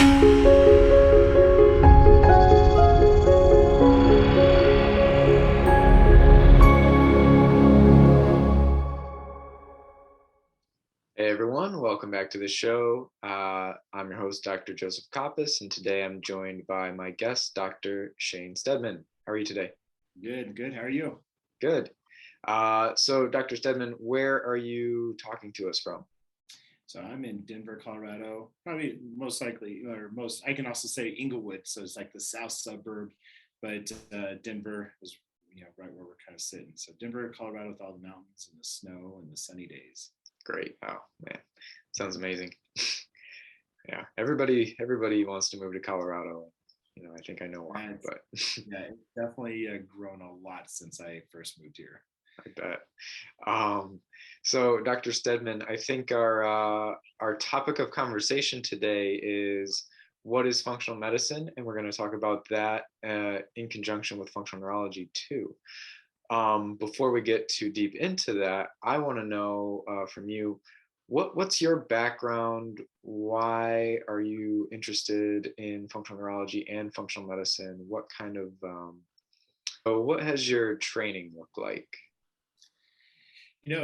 Hey everyone, welcome back to the show. I'm your host, Dr. Joseph Koppas, and today I'm joined by my guest, Dr. Shane Steadman. How are you today? Good, good. How are you? Good. So, Dr. Steadman, where are you talking to us from? So I'm in Denver, Colorado. Probably most likely, or most, I can also say Inglewood. So it's like the south suburb, but Denver is, right where we're kind of sitting. So Denver, Colorado, with all the mountains and the snow and the sunny days. Great. Oh man, sounds amazing. Yeah, everybody wants to move to Colorado. I think I know why, That's, but yeah, it's definitely grown a lot since I first moved here. I bet. Um, so, Dr. Steadman, I think our topic of conversation today is what is functional medicine, and we're going to talk about that in conjunction with functional neurology too. Before we get too deep into that, I want to know from you, what's your background? Why are you interested in functional neurology and functional medicine? So what has your training look like?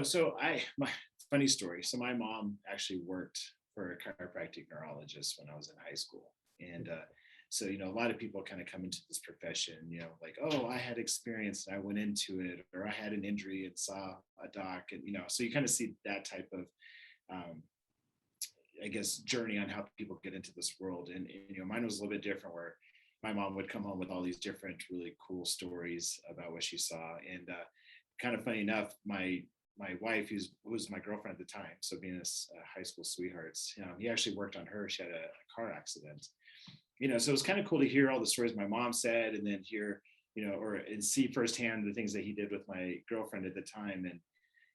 So my funny story. So my mom actually worked for a chiropractic neurologist when I was in high school. And so, a lot of people kind of come into this profession, like, oh, I had experience and I went into it, or I had an injury and saw a doc. And, so you kind of see that type of, um, I guess, journey on how people get into this world. And, mine was a little bit different where my mom would come home with all these different really cool stories about what she saw. And kind of funny enough, my wife, who was my girlfriend at the time, so being a high school sweethearts, he actually worked on her. She had a car accident, so it was kind of cool to hear all the stories my mom said, and then hear, and see firsthand the things that he did with my girlfriend at the time. And,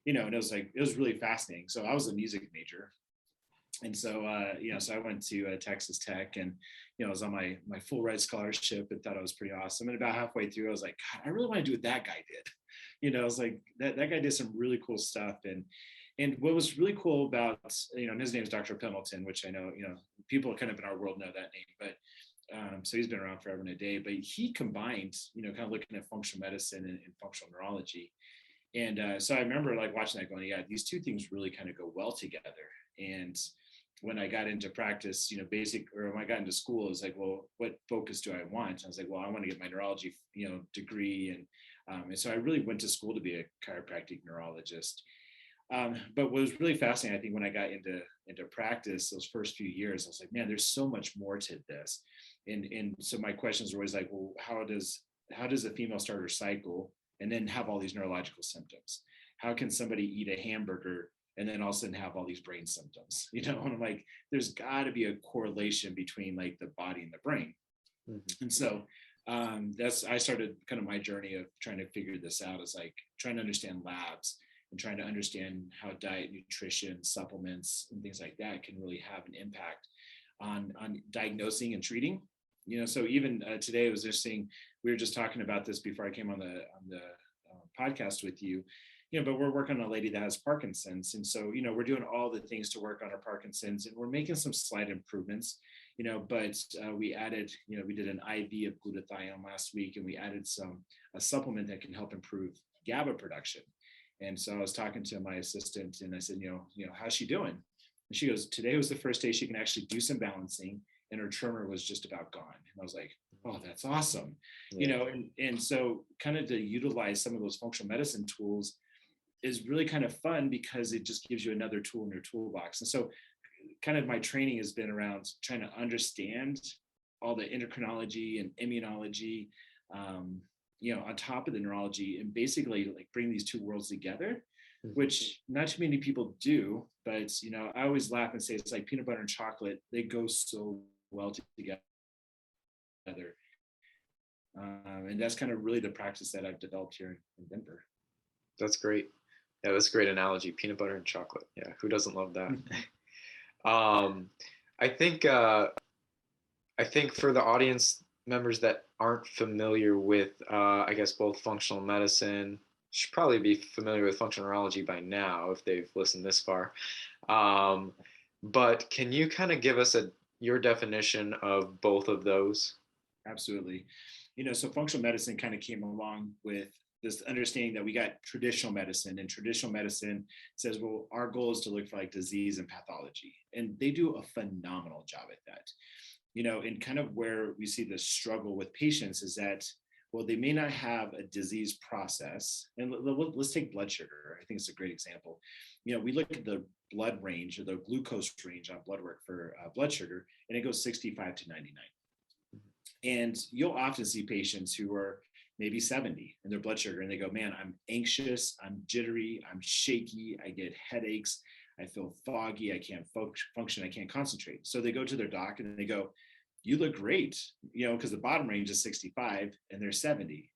and it was really fascinating. So I was a music major. And so, so I went to Texas Tech, and, I was on my full ride scholarship and thought it was pretty awesome. And about halfway through, I was like, God, I really want to do what that guy did. I was like, that guy did some really cool stuff. And what was really cool about, and his name is Dr. Pendleton, which I know, people kind of in our world know that name, but so he's been around forever and a day, but he combined, kind of looking at functional medicine and functional neurology. And so I remember like watching that going, yeah, these two things really kind of go well together. And when I got into practice, when I got into school, it was like, well, what focus do I want? I was like, well, I want to get my neurology, degree. And so I really went to school to be a chiropractic neurologist. But what was really fascinating, I think, when I got into practice, those first few years, I was like, man, there's so much more to this. And so my questions were always like, well, how does a female start her cycle and then have all these neurological symptoms? How can somebody eat a hamburger and then all of a sudden have all these brain symptoms? And I'm like, there's got to be a correlation between like the body and the brain. Mm-hmm. And so I started kind of my journey of trying to figure this out, is like trying to understand labs and trying to understand how diet, nutrition, supplements, and things like that can really have an impact on diagnosing and treating. So even today, it was interesting. We were just talking about this before I came on the podcast with you. But we're working on a lady that has Parkinson's. And so, we're doing all the things to work on her Parkinson's, and we're making some slight improvements, but we added, we did an IV of glutathione last week, and we added a supplement that can help improve GABA production. And so I was talking to my assistant and I said, how's she doing? And she goes, today was the first day she can actually do some balancing, and her tremor was just about gone. And I was like, oh, that's awesome. Yeah. And so kind of to utilize some of those functional medicine tools is really kind of fun, because it just gives you another tool in your toolbox. And so kind of my training has been around trying to understand all the endocrinology and immunology, on top of the neurology, and basically like bring these two worlds together, which not too many people do. But, I always laugh and say it's like peanut butter and chocolate. They go so well together. And that's kind of really the practice that I've developed here in Denver. That's great. Yeah, that's a great analogy. Peanut butter and chocolate. Yeah, who doesn't love that? I think for the audience members that aren't familiar with, I guess, both functional medicine, should probably be familiar with functional neurology by now if they've listened this far. But can you kind of give us a your definition of both of those? Absolutely. So functional medicine kind of came along with this understanding that we got traditional medicine, and traditional medicine says, well, our goal is to look for like disease and pathology. And they do a phenomenal job at that. And kind of where we see the struggle with patients is that, well, they may not have a disease process. And let's take blood sugar. I think it's a great example. We look at the blood range or the glucose range on blood work for blood sugar, and it goes 65 to 99. And you'll often see patients who are maybe 70 in their blood sugar, and they go, man, I'm anxious, I'm jittery, I'm shaky, I get headaches, I feel foggy, I can't function, I can't concentrate. So they go to their doc and they go, you look great, because the bottom range is 65 and they're 70.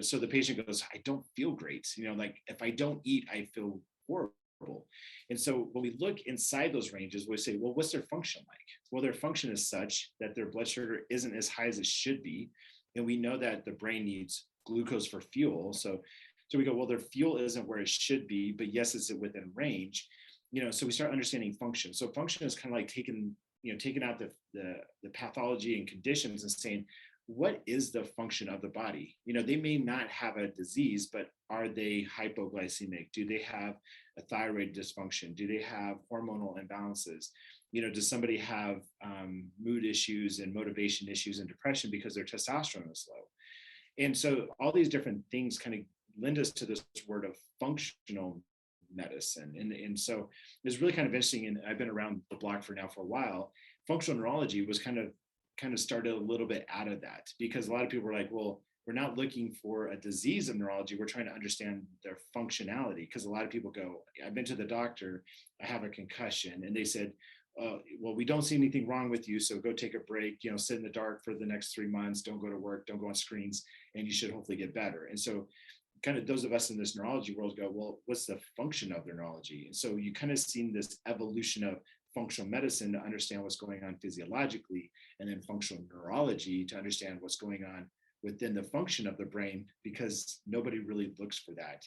So the patient goes, I don't feel great. Like if I don't eat, I feel horrible. And so when we look inside those ranges, we say, well, what's their function like? Well, their function is such that their blood sugar isn't as high as it should be. And we know that the brain needs glucose for fuel. So we go, well, their fuel isn't where it should be, but yes, it's within range. So we start understanding function. So function is kind of like taking out the pathology and conditions and saying, what is the function of the body? They may not have a disease, but are they hypoglycemic? Do they have a thyroid dysfunction? Do they have hormonal imbalances? Does somebody have mood issues and motivation issues and depression because their testosterone is low? And so all these different things kind of lend us to this word of functional medicine. And so it's really kind of interesting. And I've been around the block for a while. Functional neurology was kind of started a little bit out of that, because a lot of people were like, well, we're not looking for a disease of neurology. We're trying to understand their functionality. Because a lot of people go, I've been to the doctor, I have a concussion. And they said, well, we don't see anything wrong with you. So go take a break, sit in the dark for the next 3 months, don't go to work, don't go on screens, and you should hopefully get better. And so kind of those of us in this neurology world go, well, what's the function of their neurology? And so you kind of seen this evolution of functional medicine to understand what's going on physiologically, and then functional neurology to understand what's going on within the function of the brain, because nobody really looks for that.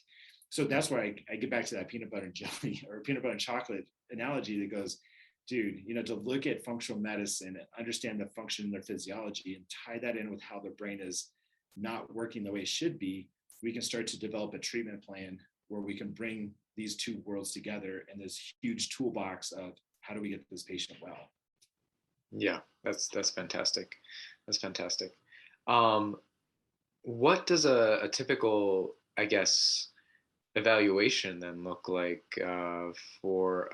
So that's why I get back to that peanut butter and jelly or peanut butter and chocolate analogy that goes, dude, to look at functional medicine and understand the function in their physiology and tie that in with how the brain is not working the way it should be, we can start to develop a treatment plan where we can bring these two worlds together in this huge toolbox of how do we get this patient well. Yeah, that's fantastic. That's fantastic. What does a typical, I guess, evaluation then look like for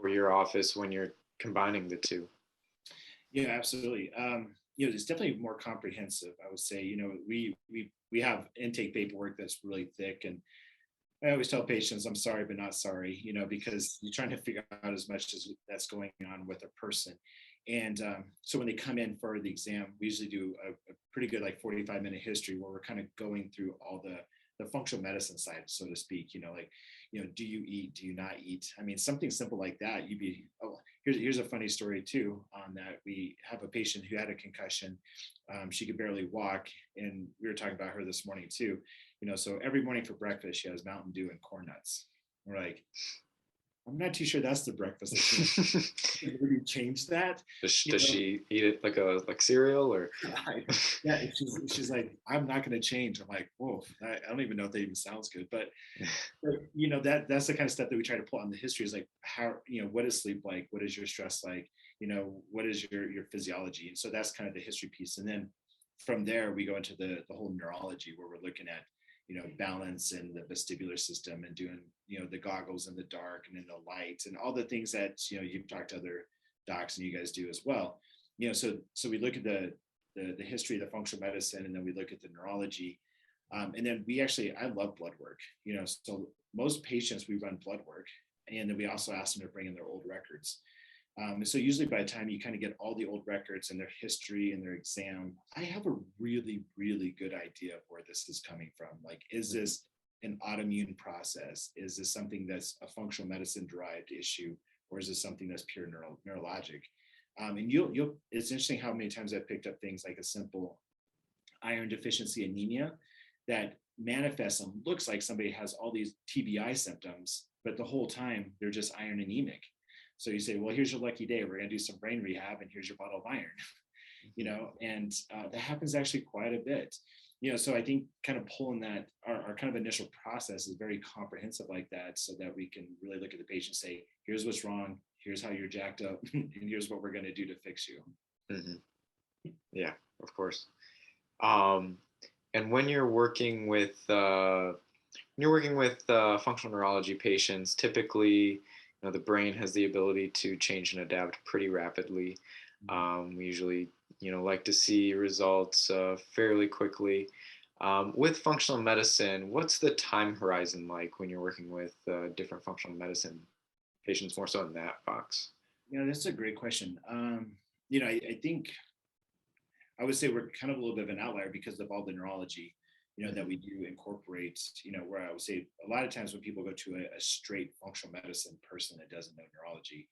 your office when you're combining the two? Yeah, absolutely. It's definitely more comprehensive, I would say. We have intake paperwork that's really thick, and I always tell patients, I'm sorry, but not sorry, because you're trying to figure out as much as that's going on with a person. And so when they come in for the exam, we usually do a pretty good, like 45-minute history where we're kind of going through all the functional medicine side, so to speak, do you eat? Do you not eat? I mean, something simple like that, here's a funny story too, on that. We have a patient who had a concussion. She could barely walk. And we were talking about her this morning too. So every morning for breakfast, she has Mountain Dew and corn nuts. We're like, I'm not too sure that's the breakfast. Maybe change that. Does she eat it like cereal or? Yeah, she's like, I'm not going to change. I'm like, whoa, I don't even know if that even sounds good. But that's the kind of stuff that we try to pull on the history, is like, how, what is sleep like? What is your stress like? What is your physiology? And so that's kind of the history piece. And then from there, we go into the whole neurology, where we're looking at balance and the vestibular system, and doing the goggles in the dark and in the light and all the things that you've talked to other docs and you guys do as well. So we look at the history of the functional medicine, and then we look at the neurology, and then I love blood work. So most patients, we run blood work, and then we also ask them to bring in their old records. So usually by the time you kind of get all the old records and their history and their exam, I have a really, really good idea of where this is coming from. Like, is this an autoimmune process? Is this something that's a functional medicine derived issue? Or is this something that's pure neurologic? And it's interesting how many times I've picked up things like a simple iron deficiency anemia that manifests and looks like somebody has all these TBI symptoms, but the whole time they're just iron anemic. So you say, well, here's your lucky day. We're going to do some brain rehab, and here's your bottle of iron. And that happens actually quite a bit. So I think kind of pulling that, our kind of initial process is very comprehensive like that, so that we can really look at the patient and say, here's what's wrong, here's how you're jacked up, and here's what we're going to do to fix you. Yeah, of course. And when you're working with functional neurology patients, typically, the brain has the ability to change and adapt pretty rapidly. We usually, like to see results fairly quickly. With functional medicine, what's the time horizon like when you're working with different functional medicine patients, more so in that box? That's a great question. I think I would say we're kind of a little bit of an outlier because of all the neurology, that we do incorporate, where I would say a lot of times when people go to a straight functional medicine person that doesn't know neurology,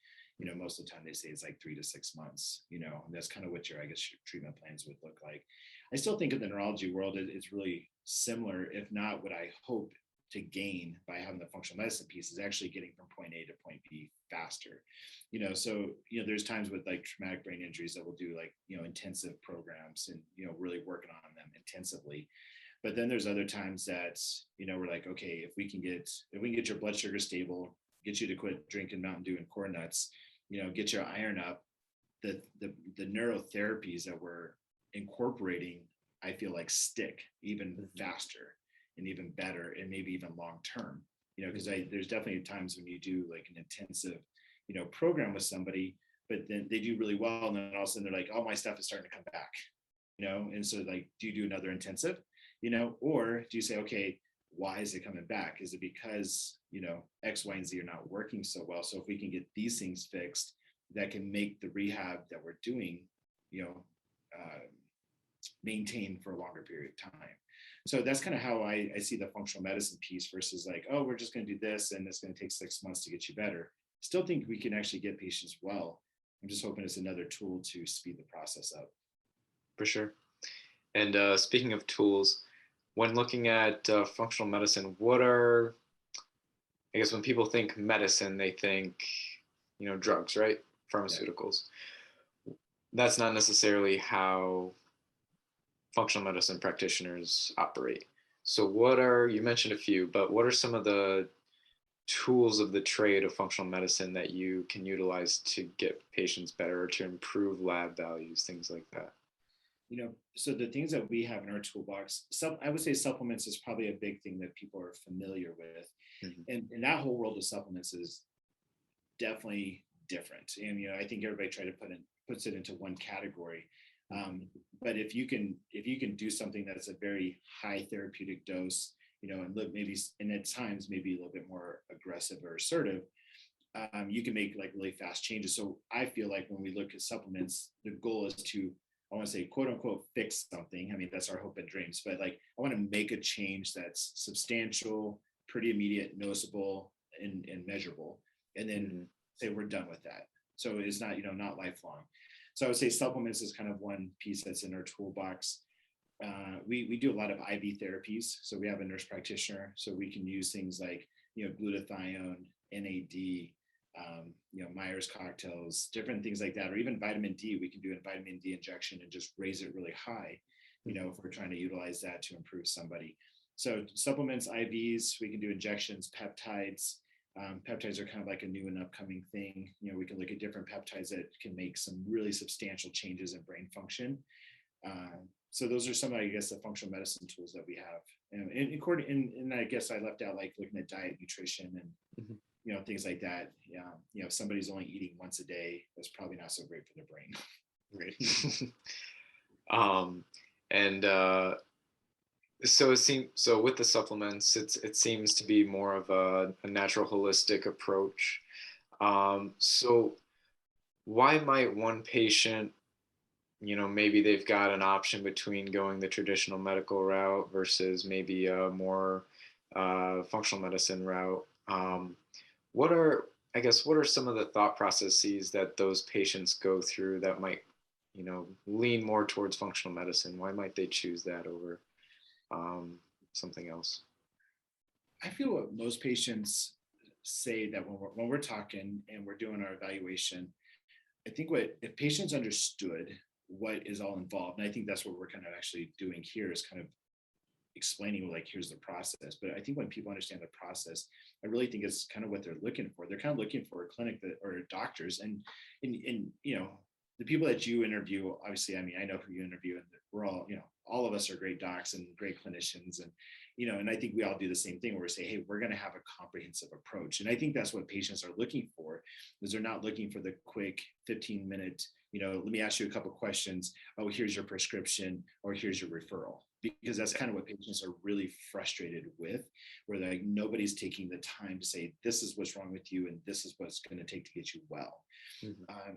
most of the time they say it's like 3 to 6 months, and that's kind of what your treatment plans would look like. I still think in the neurology world, it's really similar, if not what I hope to gain by having the functional medicine piece is actually getting from point A to point B faster. So there's times with like traumatic brain injuries that we'll do like intensive programs and really working on them intensively. But then there's other times that we're like, okay, if we can get your blood sugar stable, get you to quit drinking Mountain Dew and corn nuts, get your iron up, the neurotherapies that we're incorporating, I feel like stick even faster and even better, and maybe even long term. Because there's definitely times when you do like an intensive program with somebody, but then they do really well, and then all of a sudden they're like, oh, my stuff is starting to come back. And so like, do you do another intensive, or do you say, okay, why is it coming back? Is it because X, Y, and Z are not working so well? So if we can get these things fixed, that can make the rehab that we're doing maintain for a longer period of time. So that's kind of how I see the functional medicine piece versus like, oh, we're just going to do this and it's going to take 6 months to get you better. Still think we can actually get patients well. I'm just hoping it's another tool to speed the process up. For sure. And speaking of tools, when looking at functional medicine, I guess when people think medicine, they think, drugs, right? Pharmaceuticals. Yeah. That's not necessarily how functional medicine practitioners operate. So you mentioned a few, but what are some of the tools of the trade of functional medicine that you can utilize to get patients better or to improve lab values, things like that? So the things that we have in our toolbox, I would say supplements is probably a big thing that people are familiar with. And that whole world of supplements is definitely different. And, I think everybody puts it into one category. But if you can do something that's a very high therapeutic dose, and maybe, and at times maybe a little bit more aggressive or assertive, you can make like really fast changes. So I feel like when we look at supplements, the goal is to, I want to say, quote unquote, fix something. I mean, that's our hope and dreams, but like, I want to make a change that's substantial, pretty immediate, noticeable, and measurable, and then say we're done with that. So it's not, not lifelong. So I would say supplements is kind of one piece that's in our toolbox. We do a lot of IV therapies. So we have a nurse practitioner, so we can use things like, glutathione, NAD, Myers cocktails, different things like that, or even vitamin D. We can do a vitamin D injection and just raise it really high, if we're trying to utilize that to improve somebody. So supplements, IVs, we can do injections, peptides. Peptides are kind of like a new and upcoming thing. We can look at different peptides that can make some really substantial changes in brain function. So those are some, I guess, the functional medicine tools that we have. And I guess I left out like looking at diet, nutrition, and things like that. If somebody's only eating once a day, that's probably not so great for their brain. Right. So with the supplements, it seems to be more of a natural holistic approach. So why might one patient, maybe they've got an option between going the traditional medical route versus maybe a more functional medicine route? What are some of the thought processes that those patients go through that might, lean more towards functional medicine? Why might they choose that over something else? I feel what most patients say that when we're talking and we're doing our evaluation, I think what if patients understood what is all involved, and I think that's what we're kind of actually doing here is kind of explaining like here's the process. But I think when people understand the process, I really think it's kind of what they're looking for. They're kind of looking for a clinic that or doctors and you know the people that you interview, obviously, I mean, I know who you interview, and we're all, you know, all of us are great docs and great clinicians, and you know, and I think we all do the same thing where we say, hey, we're going to have a comprehensive approach, and I think that's what patients are looking for, is they're not looking for the quick 15-minute, you know, let me ask you a couple of questions, oh, here's your prescription, or here's your referral, because that's kind of what patients are really frustrated with, where like nobody's taking the time to say, this is what's wrong with you, and this is what's going to take to get you well.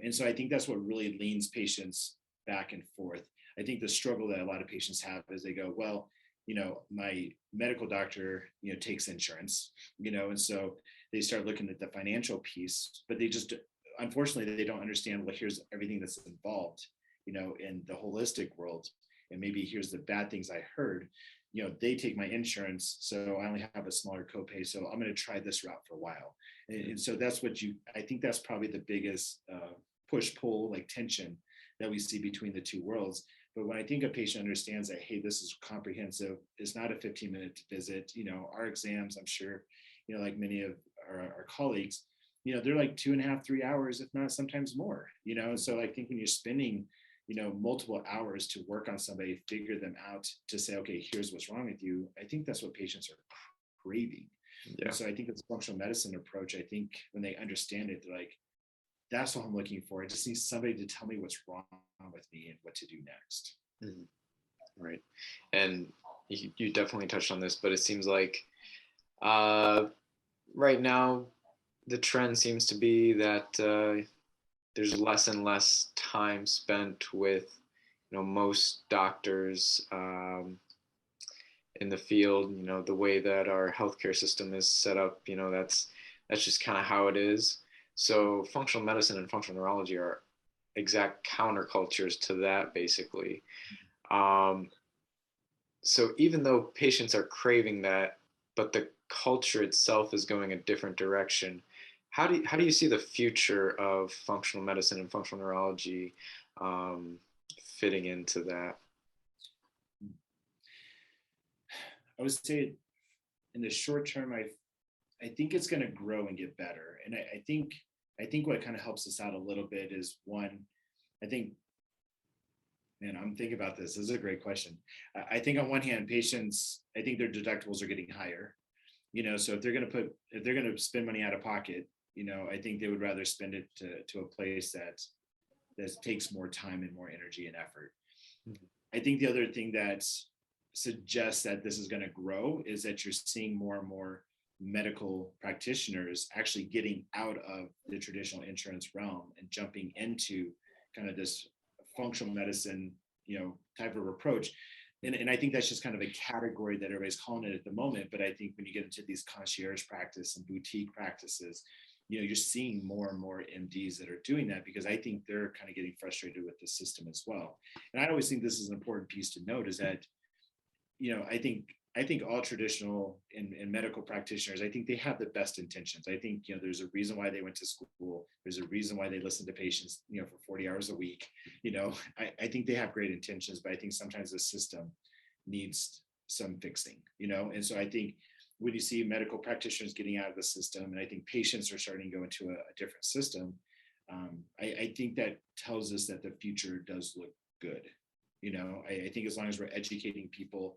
And so I think that's what really leans patients back and forth. I think the struggle that a lot of patients have is they go, well, you know, my medical doctor, you know, takes insurance, you know, and so they start looking at the financial piece, but they just, unfortunately, they don't understand, well, here's everything that's involved, you know, in the holistic world. And maybe here's the bad things I heard, you know, they take my insurance, so I only have a smaller copay, so I'm going to try this route for a while. And so that's what I think that's probably the biggest push pull, like tension that we see between the two worlds. But when I think a patient understands that, hey, this is comprehensive, it's not a 15-minute visit, you know, our exams, I'm sure, you know, like many of our colleagues, you know, they're like 2.5, 3 hours, if not sometimes more, you know. And so I think when you're spending, you know, multiple hours to work on somebody, figure them out, to say, okay, here's what's wrong with you, I think that's what patients are craving. Yeah. So I think it's functional medicine approach. I think when they understand it, they're like, that's what I'm looking for. I just need somebody to tell me what's wrong with me and what to do next. Right. And you definitely touched on this, but it seems like right now the trend seems to be that there's less and less time spent with, you know, most doctors in the field. You know, the way that our healthcare system is set up, you know, that's just kind of how it is. So functional medicine and functional neurology are exact countercultures to that, basically. So even though patients are craving that, but the culture itself is going a different direction, how do you see the future of functional medicine and functional neurology fitting into that? I would say in the short term, I think it's going to grow and get better. And I think what kind of helps us out a little bit is, one, I think, man, I'm thinking about this. This is a great question. I think on one hand, patients, I think their deductibles are getting higher. You know, so if they're going to spend money out of pocket, you know, I think they would rather spend it to a place that takes more time and more energy and effort. I think the other thing that suggests that this is going to grow is that you're seeing more and more medical practitioners actually getting out of the traditional insurance realm and jumping into kind of this functional medicine, you know, type of approach. And I think that's just kind of a category that everybody's calling it at the moment. But I think when you get into these concierge practice and boutique practices, you know, you're seeing more and more MDs that are doing that, because I think they're kind of getting frustrated with the system as well. And I always think this is an important piece to note, is that, you know, I think all traditional and medical practitioners, I think they have the best intentions. I think, you know, there's a reason why they went to school. There's a reason why they listen to patients, you know, for 40 hours a week. You know, I think they have great intentions, but I think sometimes the system needs some fixing, you know? And so I think when you see medical practitioners getting out of the system, and I think patients are starting to go into a different system, I think that tells us that the future does look good. You know, I think as long as we're educating people,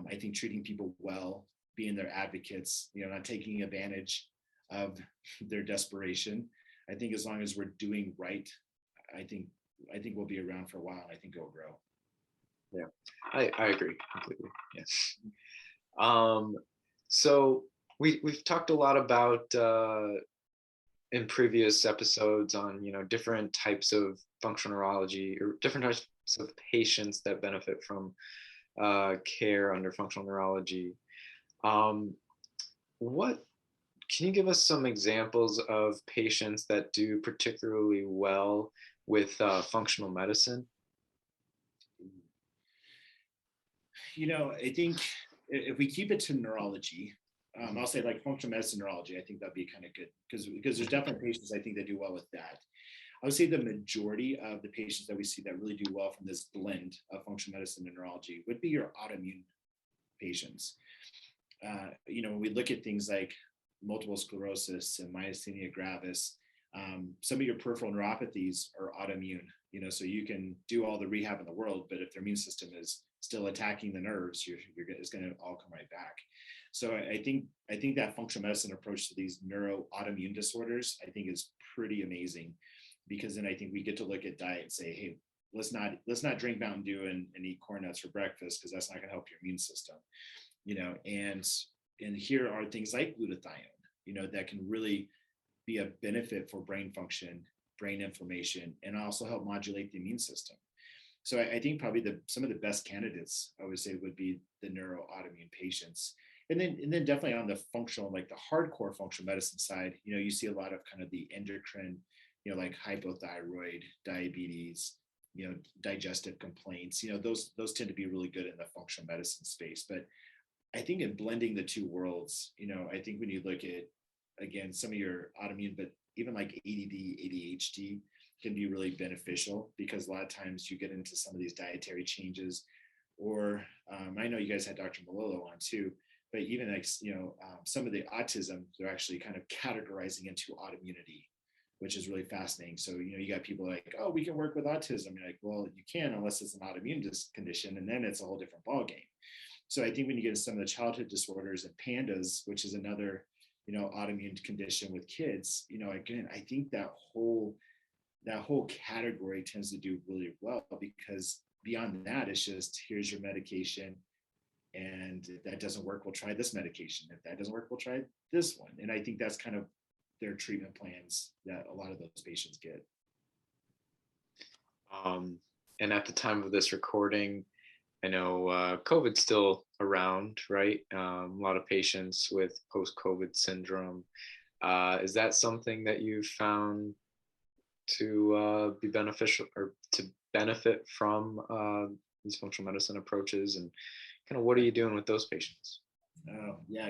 I think treating people well, being their advocates, you know, not taking advantage of their desperation. I think as long as we're doing right, I think we'll be around for a while, and I think it'll grow. Yeah, I agree completely. Yes. So we've talked a lot about in previous episodes on, you know, different types of functional neurology, or different types of patients that benefit from care under functional neurology. What can you give us some examples of patients that do particularly well with functional medicine? You know, I think if we keep it to neurology, I'll say like functional medicine neurology. I think that'd be kind of good because there's definitely patients I think that do well with that. I would say the majority of the patients that we see that really do well from this blend of functional medicine and neurology would be your autoimmune patients. When we look at things like multiple sclerosis and myasthenia gravis, some of your peripheral neuropathies are autoimmune. So you can do all the rehab in the world, but if their immune system is still attacking the nerves, it's going to all come right back. So I think that functional medicine approach to these neuroautoimmune disorders, I think, is pretty amazing, because then I think we get to look at diet and say, hey, let's not drink Mountain Dew and eat corn nuts for breakfast, because that's not going to help your immune system. And here are things like glutathione, that can really be a benefit for brain function, brain inflammation, and also help modulate the immune system. So I think probably some of the best candidates, I would say, would be the neuroautoimmune patients. And then definitely on the functional, like the hardcore functional medicine side, you see a lot of kind of the endocrine, like hypothyroid, diabetes, digestive complaints, those tend to be really good in the functional medicine space. But I think in blending the two worlds, I think when you look at, again, some of your autoimmune, but even like ADD, ADHD can be really beneficial, because a lot of times you get into some of these dietary changes, or I know you guys had Dr. Malolo on too, but even like, some of the autism, they're actually kind of categorizing into autoimmunity, which is really fascinating. So, you got people like, oh, we can work with autism. You're like, well, you can, unless it's an autoimmune condition, and then it's a whole different ballgame. So I think when you get into some of the childhood disorders and PANDAS, which is another, autoimmune condition with kids, again, I think that whole category tends to do really well, because beyond that, it's just, here's your medication, and if that doesn't work, we'll try this medication. If that doesn't work, we'll try this one. And I think that's kind of their treatment plans that a lot of those patients get. And at the time of this recording, I know COVID's still around, right? A lot of patients with post-COVID syndrome. Is that something that you found to be beneficial, or to benefit from these functional medicine approaches? And kind of what are you doing with those patients? Oh, yeah,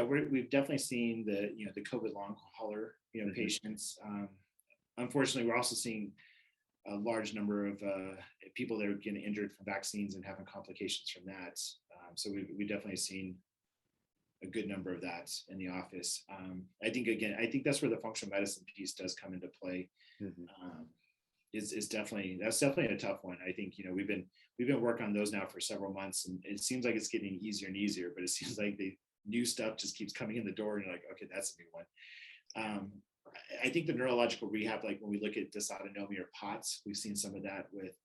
we've definitely seen the COVID long hauler, patients. Unfortunately, we're also seeing a large number of people that are getting injured from vaccines and having complications from that. So we definitely seen a good number of that in the office. I think that's where the functional medicine piece does come into play. Mm-hmm. That's definitely a tough one. I think, we've been working on those now for several months, and it seems like it's getting easier and easier, but it seems like the new stuff just keeps coming in the door, and you're like, okay, that's a new one. I think the neurological rehab, like when we look at dysautonomia or POTS, we've seen some of that with,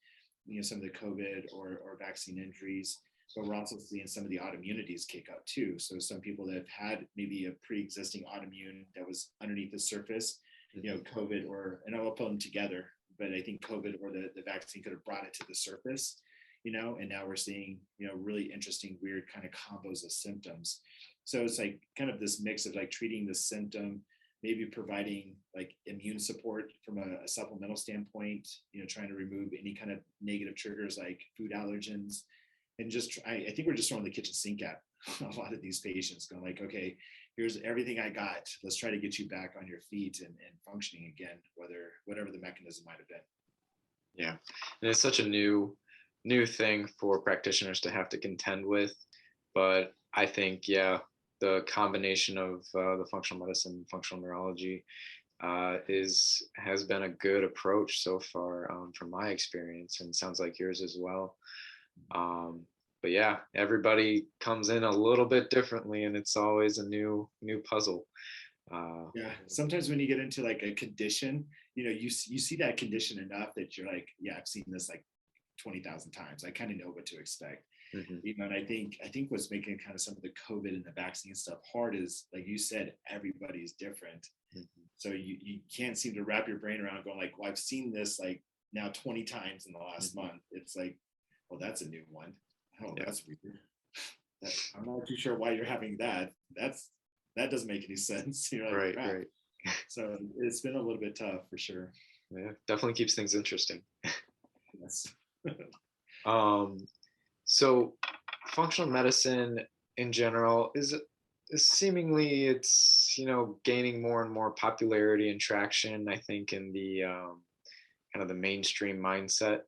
some of the COVID or vaccine injuries, but we're also seeing some of the autoimmunities kick up too. So some people that have had maybe a pre-existing autoimmune that was underneath the surface, COVID, and I'll put them together, but I think COVID or the vaccine could have brought it to the surface, and now we're seeing, really interesting, weird kind of combos of symptoms. So it's like kind of this mix of like treating the symptom, maybe providing like immune support from a supplemental standpoint, trying to remove any kind of negative triggers like food allergens. And I think we're just throwing the kitchen sink at a lot of these patients, going like, okay, here's everything I got. Let's try to get you back on your feet and functioning again, whatever the mechanism might have been. Yeah. And it's such a new thing for practitioners to have to contend with. But I think, the combination of the functional medicine, functional neurology has been a good approach so far, from my experience, and sounds like yours as well. But yeah, everybody comes in a little bit differently, and it's always a new puzzle. Sometimes when you get into like a condition, you see that condition enough that you're like, yeah, I've seen this like 20,000 times. I kind of know what to expect. Mm-hmm. And I think what's making kind of some of the COVID and the vaccine stuff hard is, like you said, everybody's different. Mm-hmm. So you can't seem to wrap your brain around going like, well, I've seen this like now 20 times in the last mm-hmm. month. It's like, well, that's a new one. Oh, yeah. That's weird. I'm not too sure why you're having that. That doesn't make any sense. Like, right. So it's been a little bit tough for sure. Yeah, definitely keeps things interesting. Yes. So functional medicine in general, seemingly it's, gaining more and more popularity and traction, I think, in the kind of the mainstream mindset.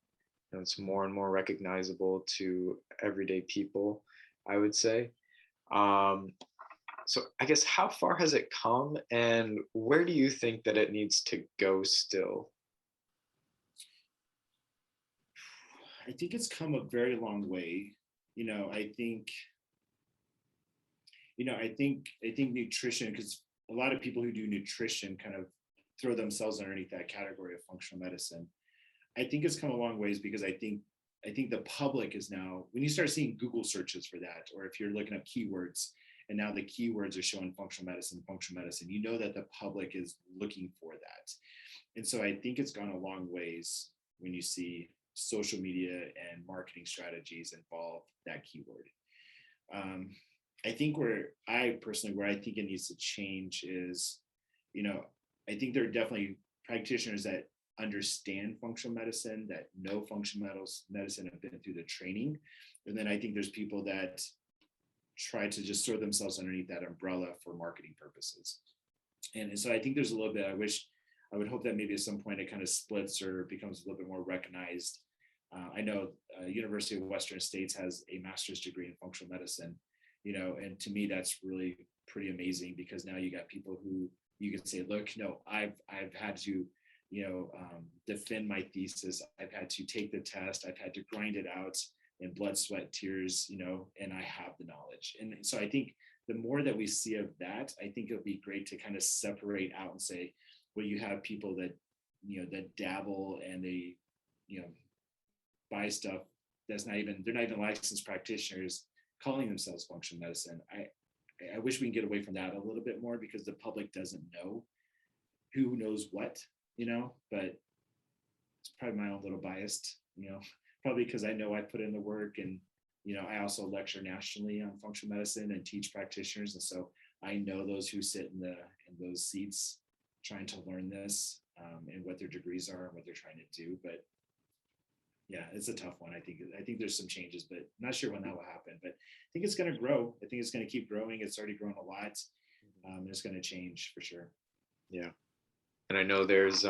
It's more and more recognizable to everyday people, I would say. Um, so I guess, how far has it come, and where do you think that it needs to go still? I think it's come a very long way. I think, I think nutrition, because a lot of people who do nutrition kind of throw themselves underneath that category of functional medicine. I think it's come a long ways because I think the public is now, when you start seeing Google searches for that, or if you're looking up keywords and now the keywords are showing functional medicine, you know that the public is looking for that. And so I think it's gone a long ways when you see social media and marketing strategies involve that keyword. Um, I think where I think it needs to change is, you know, I think there are definitely practitioners that understand functional medicine, that know medicine, have been through the training. And then I think there's people that try to just throw themselves underneath that umbrella for marketing purposes. And so I think there's a little bit, I would hope that maybe at some point it kind of splits or becomes a little bit more recognized. I know University of Western States has a master's degree in functional medicine, and to me that's really pretty amazing, because now you got people who you can say, look, no, I've had to, defend my thesis. I've had to take the test. I've had to grind it out in blood, sweat, tears, and I have the knowledge. And so I think the more that we see of that, I think it'll be great to kind of separate out and say, well, you have people that, that dabble and they, you know, buy stuff they're not even licensed practitioners calling themselves functional medicine. I wish we can get away from that a little bit more, because the public doesn't know who knows what, but it's probably my own little biased, probably because I know I put in the work, and, I also lecture nationally on functional medicine and teach practitioners. And so I know those who sit in those seats trying to learn this, and what their degrees are and what they're trying to do. But yeah, it's a tough one. I think there's some changes, but I'm not sure when that will happen. But I think it's going to grow. I think it's going to keep growing. It's already grown a lot. It's going to change for sure. Yeah. And I know there's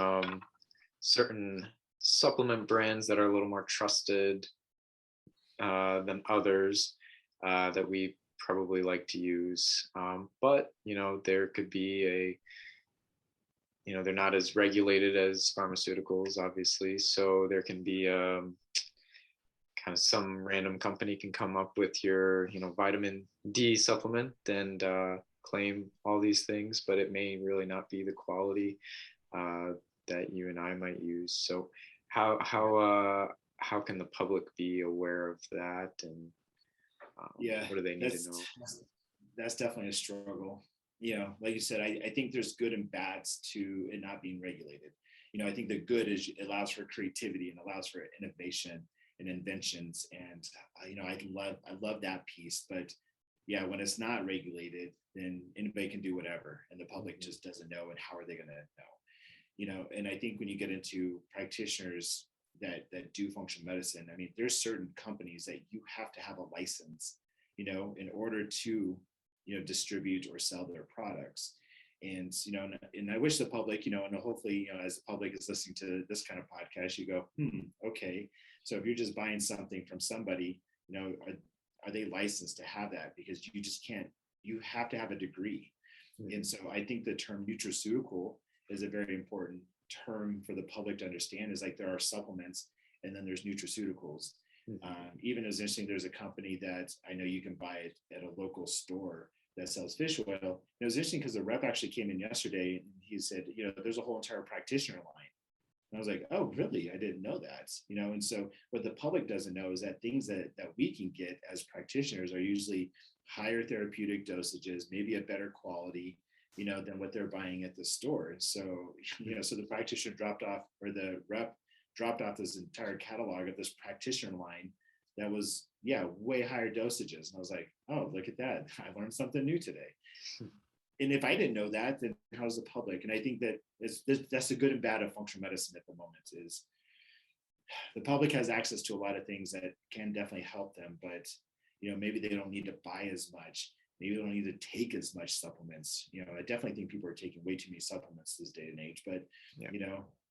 certain supplement brands that are a little more trusted than others that we probably like to use. But, there could be they're not as regulated as pharmaceuticals, obviously. So there can be kind of some random company can come up with your, vitamin D supplement and claim all these things, but it may really not be the quality uh, that you and I might use. So how can the public be aware of that, and Yeah, what do they need to know? that's definitely a struggle. Like you said, I think there's good and bads to it not being regulated. I think the good is it allows for creativity and allows for innovation and inventions. And I love that piece. But yeah, when it's not regulated, then anybody can do whatever, and the public just doesn't know. And how are they going to know? And I think when you get into practitioners that do functional medicine, I mean, there's certain companies that you have to have a license, in order to, distribute or sell their products. And, and I wish the public, and hopefully, as the public is listening to this kind of podcast, you go, okay. So if you're just buying something from somebody, are they licensed to have that? Because you just can't, you have to have a degree. And so I think the term nutraceutical is a very important term for the public to understand. Is like there are supplements and then there's nutraceuticals. Even as interesting, there's a company that I know you can buy it at a local store that sells fish oil. And it was interesting because the rep actually came in yesterday and he said, there's a whole entire practitioner line. And I was like, oh, really? I didn't know that. And so what the public doesn't know is that things that we can get as practitioners are usually higher therapeutic dosages, maybe a better quality, than what they're buying at the store. So, so the practitioner dropped off, or the rep dropped off this entire catalog of this practitioner line that was, way higher dosages. And I was like, oh, look at that. I learned something new today. And if I didn't know that, then how's the public? And I think that that's the good and bad of functional medicine at the moment is the public has access to a lot of things that can definitely help them, but maybe they don't need to buy as much. maybe they don't need to take as much supplements. I definitely think people are taking way too many supplements this day and age, but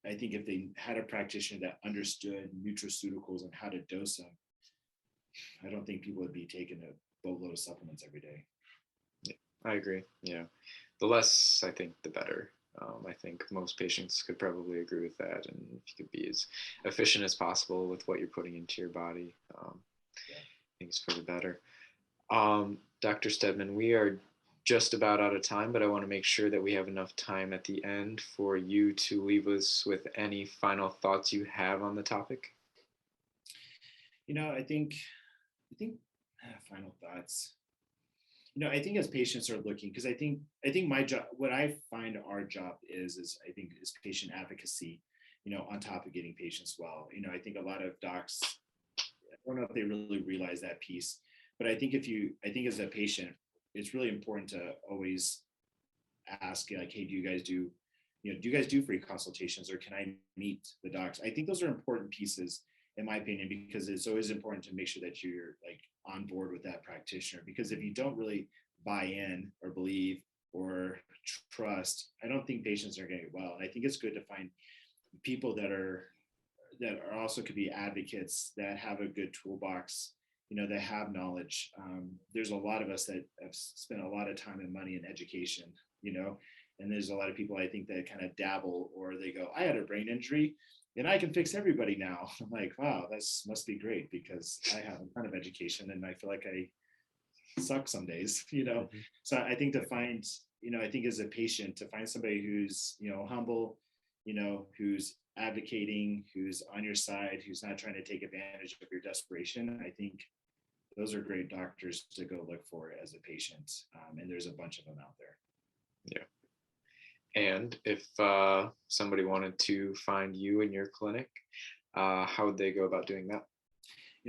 I think if they had a practitioner that understood nutraceuticals and how to dose them, I don't think people would be taking a boatload of supplements every day. Yeah, I agree. The less, I think, the better. I think most patients could probably agree with that. And if you could be as efficient as possible with what you're putting into your body, I think it's for the better. Dr. Steadman, we are just about out of time, but I want to make sure that we have enough time at the end for you to leave us with any final thoughts you have on the topic. I think final thoughts. I think as patients are looking, because I think my job, what I find our job is I think is patient advocacy, on top of getting patients well. I think a lot of docs, I don't know if they really realize that piece, but I think as a patient, it's really important to always ask, like, hey, do you guys do free consultations, or can I meet the docs? I think those are important pieces, in my opinion, because it's always important to make sure that you're like on board with that practitioner, because if you don't really buy in or believe or trust, I don't think patients are going to get well. And I think it's good to find people that are also could be advocates, that have a good toolbox, that have knowledge. There's a lot of us that have spent a lot of time and money in education, and there's a lot of people, I think, that kind of dabble, or they go, I had a brain injury and I can fix everybody now. I'm like, wow, must be great, because I have a ton of education and I feel like I suck some days, So I think to find, I think as a patient, to find somebody who's, humble, who's advocating, who's on your side, who's not trying to take advantage of your desperation, I think those are great doctors to go look for as a patient. And there's a bunch of them out there. Yeah. And if somebody wanted to find you in your clinic, how would they go about doing that?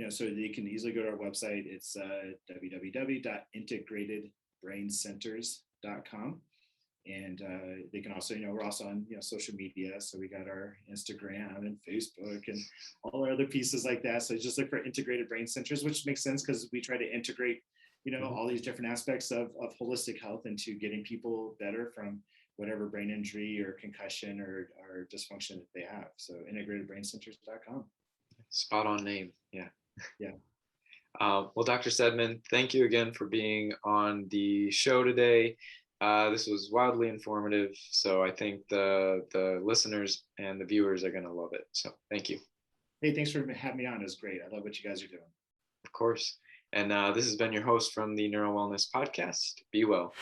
So they can easily go to our website. It's www.integratedbraincenters.com. And they can also, we're also on, social media. So we got our Instagram and Facebook and all our other pieces like that. So just look for Integrated Brain Centers, which makes sense because we try to integrate, all these different aspects of holistic health into getting people better from whatever brain injury or concussion or dysfunction that they have. So integratedbraincenters.com. Spot on name. Yeah. Yeah. Well, Dr. Steadman, thank you again for being on the show today. This was wildly informative, so I think the listeners and the viewers are going to love it. So thank you. Hey, thanks for having me on. It was great. I love what you guys are doing. Of course. And this has been your host from the Neuro Wellness Podcast. Be well.